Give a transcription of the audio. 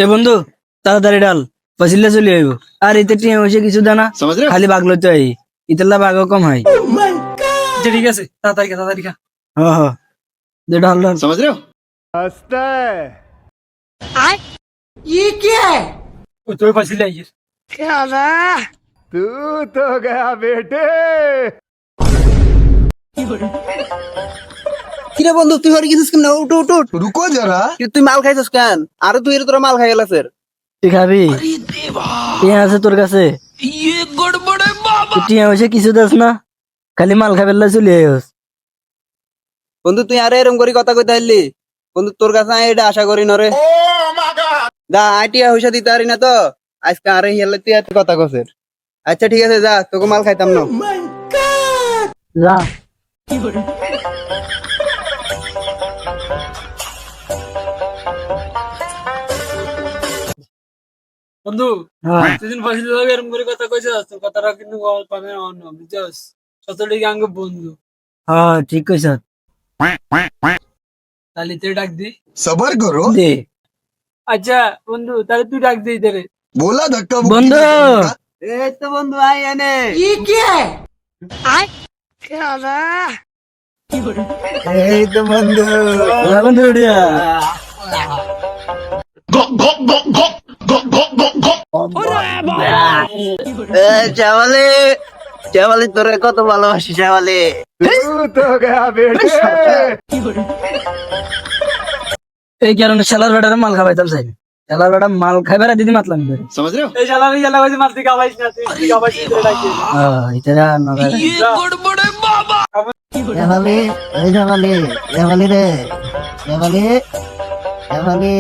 এ বন্ধু তাড়াতাড়ি ডাল পচিলে চলে আইব আর এতে টিয়া হয়েছে কিছু দানা খালি বাঘ লইতে আই ইতেলা বাঘও কম হয়। আচ্ছা ঠিক আছে তাড়াতাড়ি খা হ হ দে ডাল ডাল समझ रहे हो। ওই তুই পাইছিলে আইছিস কিরে বন্ধু তুই হরে গেছিস কেন? উঠ উঠ উঠ, रुको जरा। তুই মাল খাইছিস কেন? আরে তুই এর তোরা মাল খাই গেলাসের। তুই খাবি টিয়া আছে তোর কাছে টিয়া হয়েছে কিছু দাস না খালি মাল খাবেলা চলে আইস। বন্ধু তুই আরে এরকম করে কথা কইতে আইলি বন্ধু, তোর কাছে আমি এটা আশা করি নরে। দা আইটিয়া হইসা দিতে পারি না তো আজকে আরে হেলে তুই এত কথা কসের। আচ্ছা ঠিক আছে যা, তোকে মাল খাইতাম না। যা বন্ধু হ্যাঁ সেদিন পাইছিলে এরকম করে কথা কইছিস তোর কথাটা কিন্তু পাবে না অন্য বুঝছস সতটিকে আঙ্গ বন্ধু হ্যাঁ ঠিক কইছ তাহলে তুই ডাক দি सबर करो। দে আচ্ছা বন্ধু তাহলে তুই ডাক দি রে बोला धक्का বন্ধু এই তো বন্ধু আই এনে। এই তো বন্ধু বন্ধু উড়িয়া চাওয়ালে চাওয়ালে তোরে কত ভালোবাসি চাওয়ালে। এই কারণে শালার বেটারে মাল খাবাইতাম চাই শালার বেটা মাল খাইবার দিদি মাতলাম ধরে समझ रहे हो। এই শালা এই শালা কইছে মারতে গাবাইছ না তুই গাবাইছ তুই ডাক দি এটা নগর দেওয়ালি এই দেওয়ালি দেওয়ালি রে দেওয়ালি দেওয়ালি